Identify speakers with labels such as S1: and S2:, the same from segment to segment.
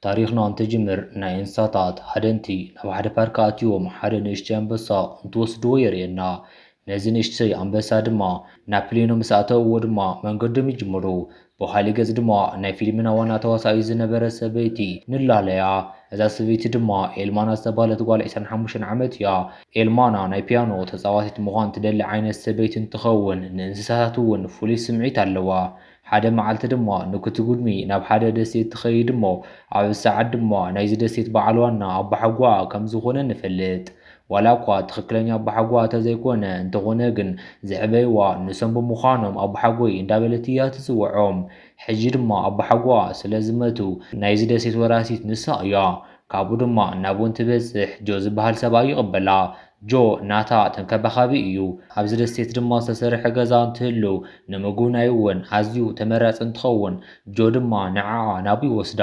S1: ታሪኽና እንትጅምር ናይ እንስሳታት ሓደንቲ ናብ ሓደ ፓርክ ኣትዮም ሓደ ንእሽተይ ኣንበሳ እንትወስድዎ የርእየና። ነዚ ንእሽተይ ኣንበሳ ድማ ናብ ፕሌኖ ምስ ኣተውዎ ድማ መንገዶም ይጅምሩ። ብኻሊእ ገጽ ድማ ናይ ፊልምና ዋና ተዋሳኢ ዝነበረት ሰበይቲ ንላለያ። እዛ ሰበይቲ ድማ ኤልማና ዝተባህለት ጓል 25 ዓመት እያ። ኤልማና ናይ ፒያኖ ተጻዋቲት ምዃን ትደሊ ዓይነት ሰበይቲ እንትኸውን ንእንስሳታት እውን ፍሉይ ስምዒት ኣለዋ። ሓደ መዓልቲ ድማ ንክትጉድሚ ናብ ሓደ ደሴት ትኸይድ እሞ ኣብ ሰዓት ድማ ናይዚ ደሴት በዓል ዋና ኣቦሓጓ ከም ዝኾነ ንፈልጥ። ዋላ እኳ ትኽክለኛ ኣቦሓጓ እንተዘይኮነ እንተኾነ ግን ዘዕበይዋ ንሶም ብምዃኖም ኣቦሓጎይ እንዳበለት እያ ትጽውዖም። ሕጂ ድማ ኣቦሓጓ ስለ ዝመቱ ናይዚ ደሴት ወራሲት ንሳ እያ። ካብኡ ድማ ናብኡ እንትበጽሕ ጆ ዝበሃል ሰብኣይ ይቕበላ። ጆ ናታ ተንከባኻቢ እዩ። ኣብዚ ደሴት ድማ ዝተሰርሐ ገዛ እንትህሉ ንምጉብናይ እውን ኣዝዩ ተመራፂ እንትኸውን ጆ ድማ ንዓዓ ናብኡ ይወስዳ።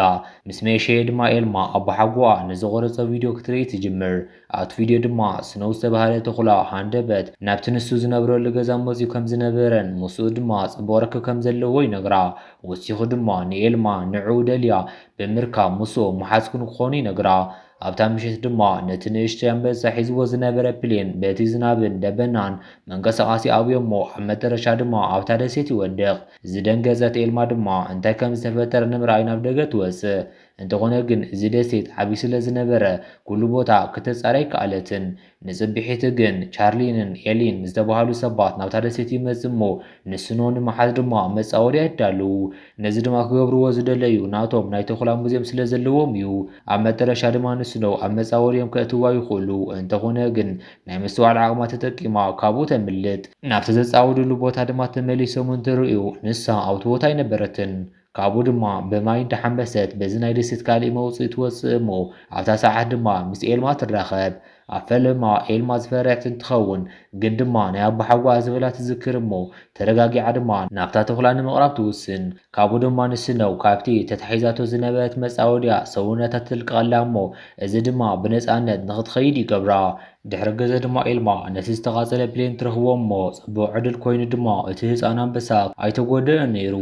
S1: ምስ መሸየ ድማ ኤልማ ኣቦሓጓ ንዝቐረፆ ቪድዮ ክትርኢ ትጅምር። ኣብቲ ቪድዮ ድማ ስነው ዝተባህለ ተኹላ ሃንደበት ናብቲ ንሱ ዝነብረሉ ገዛ መፂኡ ከም ዝነበረን ምስኡ ድማ ጽቡቕ ርክብ ከም ዘለዎ ይነግራ። ወሲኹ ድማ ንኤልማ ንዕኡ ደልያ ብምርካብ ምስኡ መሓዝኩን ክኾኑ ይነግራ። ኣብታ ምሽት ድማ ነቲ ንእሽተይ ኣንበሳ ሒዝዎ ዝነበረ ፕሌን በቲ ዝናብን ደበናን መንቀሳቓሲ ኣብዮ እሞ ኣብ መጨረሻ ድማ ኣብታ ደሴት ይወድቕ። ዝደንገጸት ኤልማ ድማ እንታይ ከም ዝተፈጠረ ንምርኣይ ናብ ደገ ትወፅእ። እንተኾነ ግን እዚ ደሴት ዓብይ ስለ ዝነበረ ኩሉ ቦታ ክትጻረይ ኣይከኣለትን። ንጽቢሒት ግን ቻርሊንን ኤሊን ዝተባህሉ ሰባት ናብታ ደሴት ይመጽእ እሞ ንስኖ ንምሓዝ ድማ መጻወቲ የዳልዉ። ነዚ ድማ ክገብርዎ ዝደለዩ ናቶም ናይ ተኹላ ሙዝየም ስለ ዘለዎም እዩ። ኣብ መጨረሻ ድማ ንስኖ ኣብ መጻወሪኦም ከእትዋ ይኽእሉ። እንተኾነ ግን ናይ ምስትዋዕ ዓቕማ ተጠቂማ ካብኡ ተምልጥ። ናብቲ ዘጻወድሉ ቦታ ድማ ተመሊሶም እንትርእዩ ንሳ ኣብቲ ቦታ ኣይነበረትን። ካብኡ ድማ ብማይ እንዳሓንበሰት በዚ ናይ ደሴት ካሊእ መውፅኢ ትወፅእ እሞ ኣብታ ሰዓት ድማ ምስ ኤልማ ትራኸብ። ኣብ ፈለማ ኤልማ ዝፈርሕት እንትኸውን ግን ድማ ናይ ኣቦሓጓ ዝበላ ትዝክር እሞ ተረጋጊዓ ድማ ናብታ ተኹላ ንምቕራብ ትውስን። ካብኡ ድማ ንስነው ካብቲ ተታሒዛቶ ዝነበረት መጻወድያ ሰውነታ ትልቀቐላ እሞ እዚ ድማ ብነፃነት ንኽትኸይድ ይገብራ። ድሕሪ ገዘ ድማ ኤልማ ነቲ ዝተቓጸለ ፕሌን ትረኽቦ እሞ ጽቡቕ ዕድል ኮይኑ ድማ እቲ ህፃን ኣንበሳ ኣይተጎድአን ነይሩ።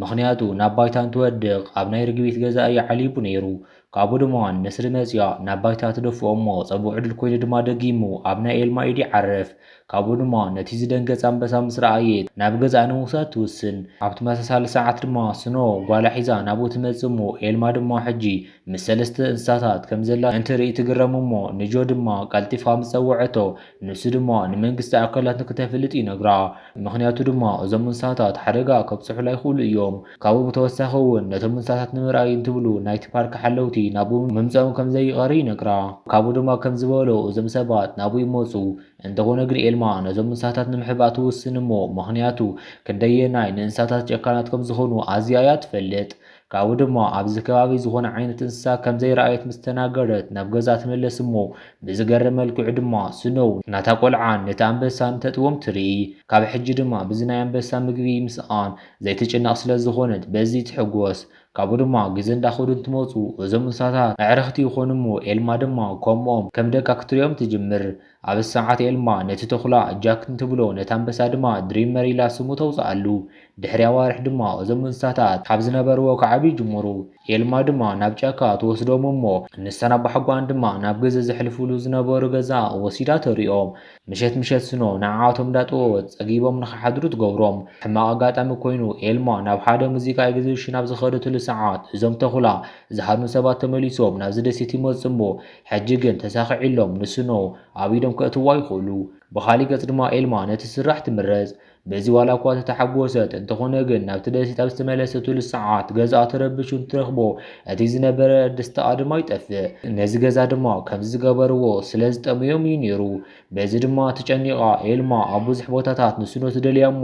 S1: ምኽንያቱ ናብ ባይታ እንትወድቕ ኣብ ናይ ርግቢት ገዛ እዩ ዓሊቡ ነይሩ። ካብኡ ድማ ንስሪ መፂያ ናብ ባይታ ትደፍኦ እሞ ጽቡቕ ዕድል ኮይኑ ድማ ደጊሙ ኣብ ናይ ኤልማ ኢድ ይዓርፍ። ካብኡ ድማ ነቲ ዝደንገጸ ኣንበሳ ምስ ረኣየት ናብ ገዛ ንምውሳድ ትውስን። ኣብ ተመሳሳሊ ሰዓት ድማ ስኖ ጓላ ሒዛ ናብኡ ትመጽእ እሞ ኤልማ ድማ ሕጂ ምስ ሰለስተ እንስሳታት ከም ዘላ እንትርኢ ትግረም እሞ ንጆ ድማ ቀልጢፋ ምስ ፀውዐቶ ንሱ ድማ ንመንግስቲ ኣካላት ንክተፍልጥ ይነግራ። ምክንያቱ ድማ እዞም እንስሳታት ሓደጋ ከብፅሑላ ይኽእሉ እዮም። ካብኡ ብተወሳኺ እውን ነቶም እንስሳታት ንምርኣይ እንትብሉ ናይቲ ፓርክ ሓለውቲ ናብኡ ምምፅኦም ከም ዘይቀሪ ይነግራ። ካብኡ ድማ ከም ዝበሎ እዞም ሰባት ናብኡ ይመፁ። እንተኾነ ግን ኤልማ ነዞም እንስሳታት ንምሕባእ ትውስን እሞ ምክንያቱ ክንደየናይ ንእንስሳታት ጨካናት ከም ዝኾኑ ኣዝያ እያ ትፈልጥ። ካብኡ ድማ ኣብዚ ከባቢ ዝኾነ ዓይነት እንስሳ ከም ዘይረኣየት ምስ ተናገረት ናብ ገዛ ትመለስ እሞ ብዝገርም መልክዑ ድማ ስኖው ናታ ቆልዓን ነቲ ኣንበሳን ተጥዎም ትርኢ። ካብ ሕጂ ድማ ብዚ ናይ ኣንበሳ ምግቢ ምስኣን ዘይትጭነቕ ስለ ዝኾነት በዚ ትሕጎስ። ካብኡ ድማ ግዜ እንዳኸዱ እንትመፁ እዞም እንስሳታት ኣዕርኽቲ ይኾኑ እሞ ኤልማ ድማ ከምኦም ከም ደቃ ክትሪኦም ትጅምር። ኣብ ሰዓት ኤልማ ነቲ ተኹላ ጃክ እንትብሎ ነቲ ኣንበሳ ድማ ድሪመር ኢላ ስሙ ተውፅኣሉ። ድሕሪ ኣዋርሕ ድማ እዞም እንስሳታት ካብ ዝነበርዎ ክዓብዩ ጅመሩ። ኤልማ ድማ ናብ ጫካ ትወስዶም እሞ ንሳን ኣቦሓጓን ድማ ናብ ገዛ ዘሕልፍሉ ዝነበሩ ገዛ ወሲዳ ተሪኦም። ምሸት ምሸት ስኖ ንዓዓቶም እንዳጠወት ፀጊቦም ንኽሓድሩ ትገብሮም። ሕማቕ ኣጋጣሚ ኮይኑ ኤልማ ናብ ሓደ ሙዚቃ ኤግዚቢሽን ኣብ ዝኸደትሉ ሰዓት እዞም ተኹላ ዝሃድኑ ሰባት ተመሊሶም ናብዚ ደሴት ይመፁ እሞ ሕጂ ግን ተሳኺዒሎም ንስኖ ኣብ ኢዶም ከእትዋ ይኽእሉ። ብኻሊእ ገጽ ድማ ኤልማ ነቲ ስራሕ ትምረጽ። በዚ ዋላ እኳ ተሓጎሰት እንተኾነ ግን ናብቲ ደሴት ኣብ ዝተመለሰትሉ ሰዓት ገዛኣ ተረቢሹ እንትረኽቦ እቲ ዝነበረ ደስታኣ ድማ ይጠፍእ። ነዚ ገዛ ድማ ከምዚ ዝገበርዎ ስለ ዝጠምዮም እዩ ነይሩ። በዚ ድማ ተጨኒቓ ኤልማ ኣብ ብዙሕ ቦታታት ንስኖ ትደልያ እሞ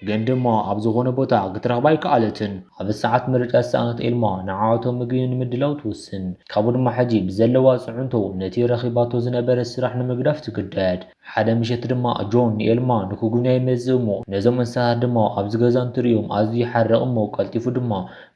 S1: ግን ድማ ኣብ ዝኾነ ቦታ ክትረኽባ ኣይከኣለትን። ኣብ ሰዓት ምርጫ ዝሰኣነት ኤልማ ንዓዓቶም ምግቢ ንምድላው ትውስን። ካብኡ ድማ ሕጂ ብዘለዋ ጽዕንቶ ነቲ ረኺባቶ ዝነበረ ስራሕ ንምግዳፍ ትግደድ። ሓደ ምሸት ምሸት ድማ ጆን ንኤልማ ንክጉብንያ ይመጽእ እሞ ነዞም እንስሳታት ድማ ኣብዚ ገዛ እንትሪኦም ኣዝዩ ይሓርቕ እሞ ቀልጢፉ ድማ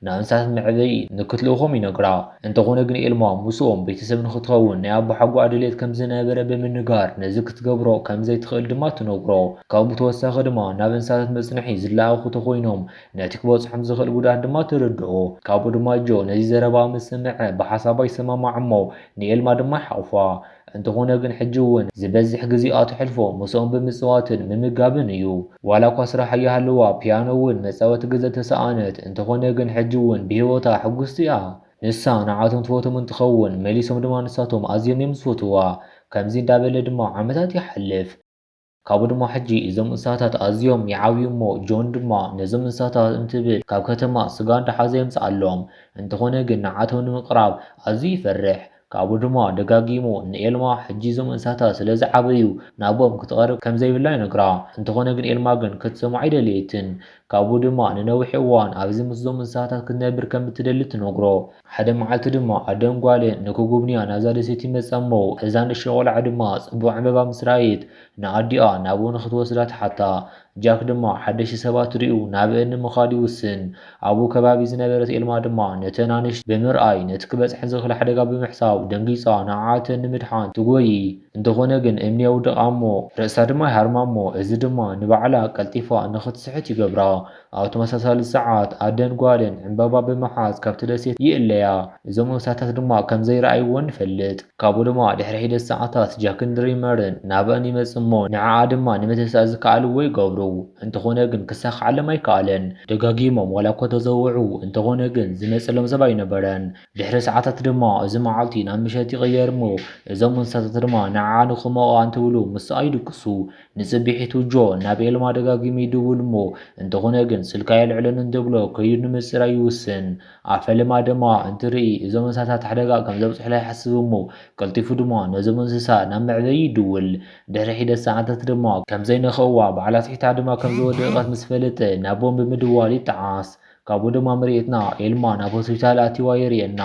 S1: ናብ እንስሳታት መዕበይ ንክትልእኾም ይነግራ። እንተኾነ ግን ኤልማ ምስኦም ቤተሰብ ንክትኸውን ናይ ኣቦ ሓጓ ድሌት ከም ዝነበረ ብምንጋር ነዚ ክትገብሮ ከም ዘይትኽእል ድማ ትነግሮ። ካብኡ ብተወሳኺ ድማ ናብ እንስሳታት መጽንሒ ዝለኣኹ ተኾይኖም ነቲ ክበጽሖም ዝኽእል ጉድኣት ድማ ትርድኦ። ካብኡ ድማ ጆ ነዚ ዘረባ ምስ ሰምዐ ብሓሳባ ይሰማማዕ እሞ ንኤልማ ድማ ይሓቑፋ። እንተኾነ ግን ሕጂ እውን ዝበዝሕ ግዜኣቱ ሕልፎ ምስኦም ብምጽዋትን ምምጋብን እዩ። ዋላ እኳ ስራሕ እያሃለዋ ፒያኖ እውን መጻወቲ ገዛ ተሰኣነት። እንተኾነ ግን ሕጂ እውን ብሂወታ ሕጉስቲ እያ። ንሳ ንዓቶም ትፈትዎም እንትኸውን መሊሶም ድማ ንሳቶም ኣዝዮም እዮም ዝፈትዋ። ከምዚ እንዳበለ ድማ ዓመታት ይሓልፍ። ካብኡ ድማ ሕጂ እዞም እንስሳታት ኣዝዮም ይዓብዩ እሞ ጆን ድማ ነዞም እንስሳታት እንትብል ካብ ከተማ ስጋ እንዳሓዘ የምጽኣሎም። እንተኾነ ግን ንዓቶም ንምቕራብ ኣዝዩ ይፈርሕ። ካብኡ ድማ ደጋጊሙ ንኤልማ ሕጂ እዞም እንስሳታት ስለ ዝዓበዩ ናቦም ክትቐርብ ከም ዘይብላ ይነግራ። እንተኾነ ግን ኤልማ ግን ክትሰምዖ ኣይደልየትን። ካብኡ ድማ ንነዊሕ እዋን ኣብዚ ምስዞም እንስሳታት ክትነብር ከም እትደሊ ትነግሮ። ሓደ መዓልቲ ድማ ኣደን ጓልን ንክጉብንያ ናብዛ ደሴት ይመጻ እሞ እዛ ንእሽቶ ቆልዓ ድማ ጽቡቕ ዕምበባ ምስ ረኣየት ንኣዲኣ ናብኡ ንክትወስዳ ትሓታ። ጃክ ድማ ሓደሽቲ ሰባት ሪኡ ናብአን ንምኻድ ይውስን። ኣብኡ ከባቢ ዝነበረት ኤልማ ድማ ነተን ኣንሽቲ ብምርኣይ ነቲ ክበጽሐን ዝኽእል ሓደጋ ብምሕሳብ ደንጊጻ ንዓዓተን ንምድሓን ትጎይ። እንተኾነ ግን እምኒ የውድቓ እሞ ርእሳ ድማ ይሃርማ እሞ እዚ ድማ ንባዕላ ቀልጢፋ ንኽትስሕት ይገብራ። ኣብ ተመሳሳሊ ሰዓት ኣደን ጓልን ዕምበባ ብምሓዝ ካብቲ ደሴት ይእለያ። እዞም እንስሳታት ድማ ከም ዘይረኣይዎን ንፈልጥ። ካብኡ ድማ ድሕሪ ሒደት ሰዓታት ጃክን ድሪመርን ናብአን ይመጽእ እሞ ንዓዓ ድማ ንመተሳእ ዝከኣልዎ ይገብሩ። እንተኾነ ግን ክሳኽዓሎም ኣይከኣለን። ደጋጊሞም ዋላ እኳ ተዘውዑ እንተኾነ ግን ዝመጽሎም ሰብ ኣይነበረን። ድሕሪ ሰዓታት ድማ እዚ መዓልቲ ናብ ምሸት ይቕየር እሞ እዞም እንስሳታት ድማ ንዓዓ ንኽመቕዓ እንትብሉ ምስኣ ይድቅሱ። ንጽቢሒቱ ጆ ናብ ኤልማ ደጋጊሙ ይድውል እሞ እንተኾነ ግን ስልካ የልዕለን እንተብሎ ከይዱ ንምጽራ ይውስን። ኣብ ፈለማ ድማ እንትርኢ እዞም እንስሳታት ሓደጋ ከም ዘብጽሕላ ይሓስብ እሞ ቀልጢፉ ድማ ነዞም እንስሳ ናብ መዕበይ ይድውል። ድሕሪ ሒደት ሰዓታት ድማ ከም ዘይነኽእዋ ባዕላ ትሒታ ድማ ከም ዝወደቐት ምስ ፈለጠ ናቦም ብምድዋል ይጠዓስ። ካብኡ ድማ ምርኢትና ኤልማ ናብ ሆስፒታል ኣቲዋ የርእየና።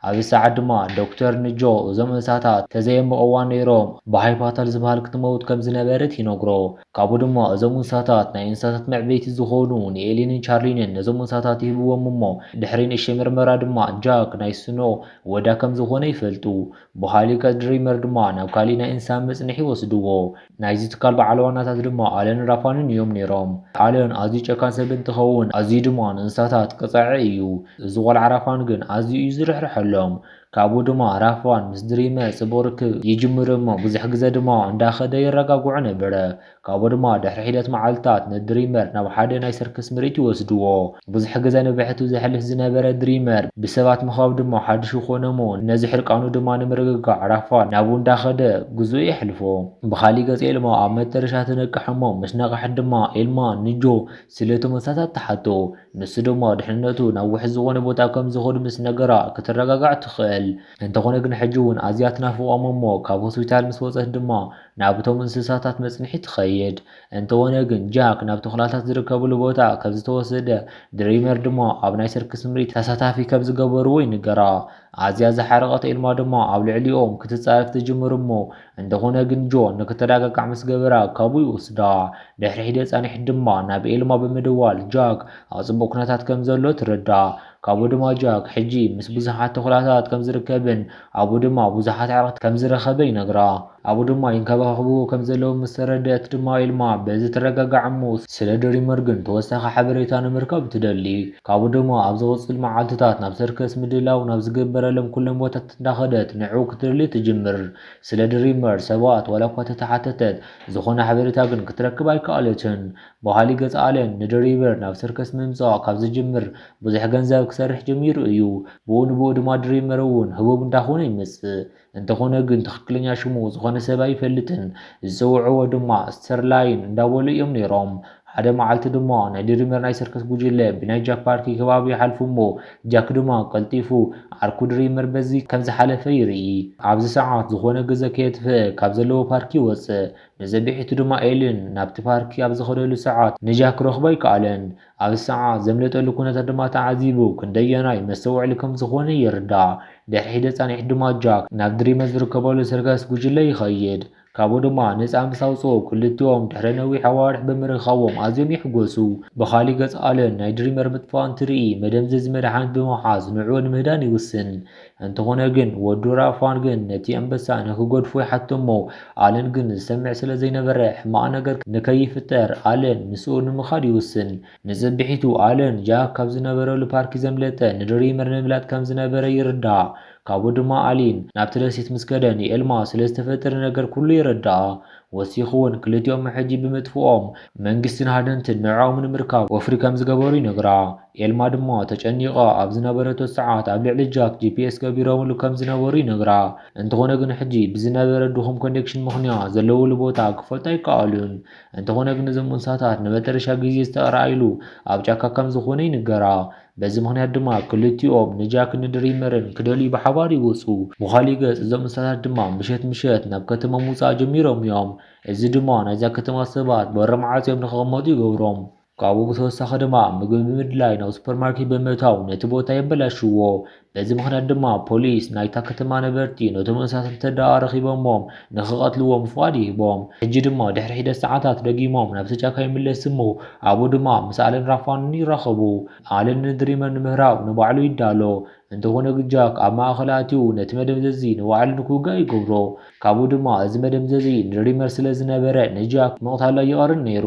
S1: ኣብዚ ሰዓት ድማ ዶክተር ንጆ እዞም እንስሳታት ተዘየምቕዋ ነይሮም ብሃይፓታል ዝበሃል ክትመውት ከም ዝነበረት ይነግሮ። ካብኡ ድማ እዞም እንስሳታት ናይ እንስሳታት መዕበይቲ ዝኾኑ ንኤሊንን ቻርሊንን ነዞም እንስሳታት ይህብዎም እሞ ድሕሪ ንእሽተይ ምርመራ ድማ ጃክ ናይ ስኖ ወዳ ከም ዝኾነ ይፈልጡ። ብኻሊእ ድሪመር ድማ ናብ ካሊእ ናይ እንስሳ መጽንሒ ወስድዎ። ናይዚ ትካል በዓል ዋናታት ድማ ኣለን ራፋንን እዮም ነይሮም። ኣለን ኣዝዩ ጨካን ሰብ እንትኸውን ኣዝዩ ድማ ንእንስሳታት ቅፃዒ እዩ። እዚ ቆልዓ ራፋን ግን ኣዝዩ እዩ ዝርሕርሐሎም። ካብኡ ድማ ራፋን ምስ ድሪመር ጽቡቕ ርክብ ይጅምር እሞ ብዙሕ ግዜ ድማ እንዳኸደ ይረጋግዑ ነበረ። ካብኡ ድማ ድሕሪ ሒደት መዓልትታት ንድሪመር ናብ ሓደ ናይ ሰርከስ ምርኢት ይወስድዎ። ብዙሕ ግዜ ንብሕቱ ዘሕልፍ ዝነበረ ድሪመር ብሰባት ምኻብ ድማ ሓድሽ ይኾነ እሞ ነዚ ሕርቃኑ ድማ ንምርግጋዕ ራፋን ናብኡ እንዳኸደ ግዝኡ የሕልፎ። ብኻሊእ ገጽ ኤልማ ኣብ መጨረሻ ትነቅሕ እሞ ምስ ነቕሐት ድማ ኤልማ ንጆ ስለቶም እንስሳታት ተሓቶ። ንሱ ድማ ድሕንነቱ ናብ ውሕድ ዝኾነ ቦታ ከም ዝኸዱ ምስ ነገራ ክትረጋጋዕ ትኽእል። እንተኾነ ግን ሕጂ እውን ኣዝያ ትናፍቖም እሞ ካብ ሆስፒታል ምስ ወፀት ድማ ናብቶም እንስሳታት መጽንሒ ትኸይድ። እንተኾነ ግን ጃክ ናብ ተኽላታት ዝርከብሉ ቦታ ከም ዝተወሰደ ድሪመር ድማ ኣብ ናይ ሰርከስ ምርኢት ተሳታፊ ከም ዝገበርዎ ይንገራ። ኣዝያ ዝሓረቐት ኤልማ ድማ ኣብ ልዕሊኦም ክትጻረፍ ትጅምር እሞ እንተኾነ ግን ጆ ንክትረጋጋዕ ምስ ገበራ ካብኡ ይወስዳ። ድሕሪ ሒደት ጸኒሕ ድማ ናብ ኤልማ ብምድዋል ጃክ ኣብ ጽቡቕ ኩነታት ከም ዘሎ ትርዳእ። ካብኡ ድማ ጃክ ሕጂ ምስ ብዙሓት ተኽላታት ከም ዝርከብን ኣብኡ ድማ ብዙሓት ኣዕርኽቲ ከም ዝረኸበ ይነግራ። ኣብኡ ድማ ይንከባኸብዎ ከም ዘለዉ ምስ ተረድአት ድማ ኤልማ በዚ ትረጋጋዕ እሞ ስለ ድሪመር ግን ተወሳኺ ሓበሬታ ንምርካብ ትደሊ። ካብኡ ድማ ኣብ ዝቕጽል መዓልትታት ናብ ሰርከስ ምድላው ናብ ዝግበረሎም ኩሎም ቦታታት እንዳኸደት ንዕኡ ክትደሊ ትጅምር። ስለ ድሪመር ሰባት ዋላ እኳ ተተሓተተት ዝኾነ ሓበሬታ ግን ክትረክብ ኣይከኣለትን። ብኻሊእ ገጽ ኣለን ንድሪመር ናብ ሰርከስ ምምጻእ ካብ ዝጅምር ብዙሕ ገንዘብ ክሰርሕ ጀሚሩ እዩ። ብኡ ንብኡ ድማ ድሪመር እውን ህቡብ እንዳኾነ ይመጽእ። እንተኾነ ግን ትኽክለኛ ሽሙ ዝኾነ ሰብ ኣይፈልጥን። ዝጽውዕዎ ድማ ስተርላይን እንዳበሉ እዮም ነይሮም። ሓደ መዓልቲ ድማ ናይ ድሪመር ናይ ሰርከስ ጉጅለ ብናይ ጃክ ፓርኪ ከባቢ ይሓልፉ እሞ ጃክ ድማ ቀልጢፉ ዓርኩ ድሪመር በዚ ከም ዝሓለፈ ይርኢ። ኣብዚ ሰዓት ዝኾነ ግዜ ከየጥፍእ ካብ ዘለዎ ፓርኪ ይወፅእ። ንዘቢሒቱ ድማ ኤልን ናብቲ ፓርኪ ኣብ ዝኸደሉ ሰዓት ንጃክ ረኽቦ ኣይከኣለን። ኣብዚ ሰዓት ዘምለጠሉ ኩነታት ድማ ተዓዚቡ ክንደየናይ መስተውዕሊ ከም ዝኾነ ይርዳእ። ድሕሪ ሒደት ጸኒሕ ድማ ጃክ ናብ ድሪመር ዝርከበሉ ሰርከስ ጉጅለ ይኸይድ። ካብኡ ድማ ነፃ ምስ ኣውፅኦ ክልቲኦም ድሕሪ ነዊሕ ኣዋርሕ ብምርኻቦም ኣዝዮም ይሕጎሱ። ብኻሊእ ገጽ ኣለን ናይ ድሪመር ምጥፋእ እንትርኢ መደምዘዚ መድሓኒት ብምውሓዝ ንዕኡ ንምህዳን ይውስን። እንተኾነ ግን ወዱ ራፋን ግን ነቲ ኣንበሳ ንክገድፎ ይሓቶ እሞ ኣለን ግን ዝሰምዕ ስለ ዘይነበረ ሕማቕ ነገር ንከይፍጠር ኣለን ንስኡ ንምኻድ ይውስን። ንፅቢሒቱ ኣለን ጃክ ካብ ዝነበረሉ ፓርኪ ዘምለጠ ንድሪመር ንምምላጥ ከም ዝነበረ ይርዳእ። ካብኡ ድማ ኣሊን ናብቲ ደሴት ምስ ከደ ንኤልማ ስለ ዝተፈጠረ ነገር ኩሉ ይረድኣ። ወሲኹ እውን ክልቲኦም ሕጂ ብምጥፍኦም መንግስትን ሃደንትን ንዕኦም ንምርካብ ወፍሪ ከም ዝገበሩ ይነግራ። ኤልማ ድማ ተጨኒቓ ኣብ ዝነበረቶ ሰዓት ኣብ ልዕሊ ጃክ ጂፒኤስ ገቢሮምሉ ከም ዝነበሩ ይነግራ። እንተኾነ ግን ሕጂ ብዝነበረ ድኹም ኮኔክሽን ምኽንያት ዘለውሉ ቦታ ክፈልጡ ኣይከኣሉን። እንተኾነ ግን እዞም እንስሳታት ንመጨረሻ ግዜ ዝተረኣይሉ ኣብ ጫካ ከም ዝኾነ ይንገራ። በዚ ምክንያት ድማ ክልቲኦም ንጃክን ንድሪመርን ክደልዩ ብሓባር ይወፁ። ብኻሊእ ገጽ እዞም እንስሳታት ድማ ምሸት ምሸት ናብ ከተማ ምውፃእ ጀሚሮም እዮም። እዚ ድማ ናይዛ ከተማ ሰባት በሪ መዓፅዮም ንክቕመጡ ይገብሮም። ካብኡ ብተወሳኺ ድማ ምግቢ ብምድላይ ናብ ሱፐርማርኬት ብምእታው ነቲ ቦታ የበላሽዎ። በዚ ምክንያት ድማ ፖሊስ ናይታ ከተማ ነበርቲ ነቶም እንስሳታት እንተደኣ ረኺቦሞም ንክቐትልዎም ፍቓድ ይሂቦም። ሕጂ ድማ ድሕሪ ሒደት ሰዓታት ደጊሞም ናብቲ ጫካ ይምለስ እሞ ኣብኡ ድማ ምስ ኣለን ራፋንን ይራኸቡ። ኣለን ንድሪመር ንምህራብ ንባዕሉ ይዳሎ። እንተኾነ ግን ጃክ ኣብ ማእኸል ኣትዩ ነቲ መደምዘዚ ንባዕሉ ንክውጋእ ይገብሮ። ካብኡ ድማ እዚ መደምዘዚ ንድሪመር ስለ ዝነበረ ንጃክ ምቕታሎ ይቐርን ነይሩ።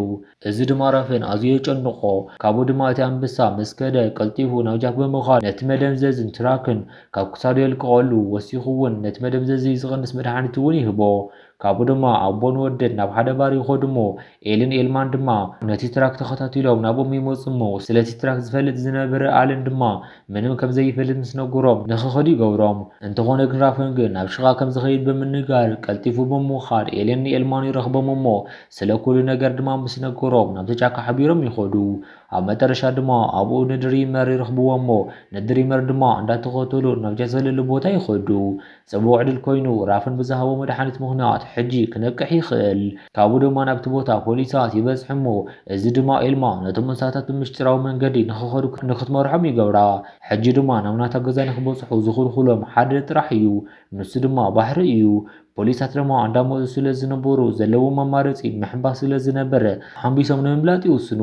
S1: እዚ ድማ ራፈን ኣዝዩ የጨንቆ። ካብኡ ድማ እቲ ኣንበሳ ምስ ከደ ቀልጢፉ ናብ ጃክ ብምኻድ ነቲ መደምዘዝን ትራክን ካብ ክሳዱ የልቅቐሉ። ወሲኹ እውን ነቲ መደምዘዚ ዝቕንስ መድሓኒት እውን ይህቦ። ካብኡ ድማ ኣቦን ወደን ናብ ሓደ ባር ይኸዱ እሞ ኤልን ኤልማን ድማ ነቲ ትራክ ተኸታቲሎም ናብኦም ይመፁ እሞ ስለቲ ትራክ ዝፈልጥ ዝነበረ ኣለን ድማ ምንም ከም ዘይፈልጥ ምስ ነግሮም ንኽኸዱ ይገብሮም። እንተኾነ ግን ራፈን ግን ናብ ሽቓ ከም ዝኸይድ ብምንጋር ቀልጢፉ ብምዃድ ኤልን ኤልማን ይረኽቦም እሞ ስለ ኩሉ ነገር ድማ ምስ ነገሮም ናብቲ ጫካ ሓቢሮም ይኸዱ። ኣብ መጨረሻ ድማ ኣብኡ ንድሪመር ይረኽብዎ እሞ ንድሪመር ድማ እንዳተኸተሉ ናብ ጃክ ዘለሉ ቦታ ይኸዱ። ጽቡቕ ዕድል ኮይኑ ራፈን ብዝሃቦ መድሓኒት ምኽንያት ሕጂ ክነቅሕ ይኽእል። ካብኡ ድማ ናብቲ ቦታ ፖሊሳት ይበጽሑ እሞ እዚ ድማ ኤልማ ነቶም እንስሳታት ብምስጢራዊ መንገዲ ንክኸዱ ንክትመርሖም ይገብራ። ሕጂ ድማ ናብ ናታ ገዛ ንክበጽሑ ዝኽልኽሎም ሓደ ጥራሕ እዩ፣ ንሱ ድማ ባሕሪ እዩ። ፖሊሳት ድማ እንዳመፁ ስለ ዝነበሩ ዘለዎም ኣማራፂ ምሕንባስ ስለ ዝነበረ ሓንቢሶም ንምምላጥ ይውስኑ።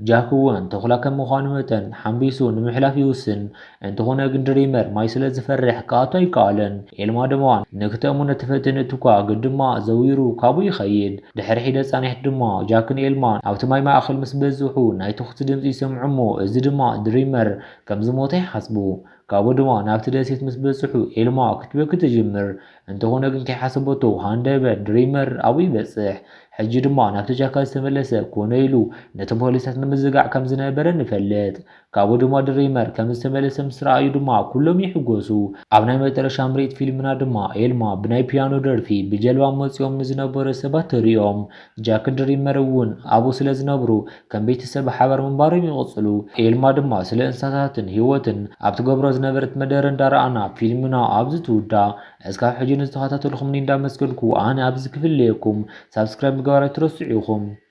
S1: ጃክ እውን ተኹላ ከም ምዃኑ መጠን ሓንቢሱ ንምሕላፍ ይውስን። እንተኾነ ግን ድሪመር ማይ ስለ ዝፈርሕ ክኣቱ ኣይከኣለን። ኤልማ ድማ ንክተእምኖ ተፈትነት እኳ ግን ድማ ዘዊሩ ካብኡ ይኸይድ። ድሕሪ ሒደት ጻኒሕቲ ድማ ጃክን ኤልማን ኣብቲ ማይ ማእኸል ምስ በዝሑ ናይ ተኹሲ ድምፂ ይሰምዑ እሞ እዚ ድማ ድሪመር ከም ዝሞተ ይሓስቡ። ካብኡ ድማ ናብቲ ደሴት ምስ በጽሑ ኤልማ ክትበኪ ትጅምር። እንተኾነ ግን ከይሓሰበቶ ሃንደበት ድሪመር ኣብኡ ይበጽሕ። ሕጂ ድማ ናብቲ ጫካ ዝተመለሰ ኮነ ኢሉ ነቶም ፖሊሳት ንምዝጋዕ ከም ዝነበረ ንፈልጥ። ካብኡ ድማ ድሪመር ከም ዝተመለሰ ምስ ረኣዩ ድማ ኩሎም ይሕጎሱ። ኣብ ናይ መጨረሻ ምርኢት ፊልምና ድማ ኤልማ ብናይ ፒያኖ ደርፊ ብጀልባ መፂኦም ንዝነበሩ ሰባት ተሪኦም። ጃክን ድሪመር እውን ኣብኡ ስለ ዝነብሩ ከም ቤተሰብ ብሓባር ምንባሮም ይቕጽሉ። ኤልማ ድማ ስለ እንስሳታትን ህይወትን ኣብ ትገብሮ ዝነበረት መደረ እንዳረኣና ፊልምና ኣብዚ ትውዳእ። እስካብ ሕጂ ንዝተኸታተልኩምኒ እንዳመስገንኩ ኣነ ኣብዚ ክፍለየኩም። ሳብስክራይብ ምግባር ኣይትረስዑ ኢኹም።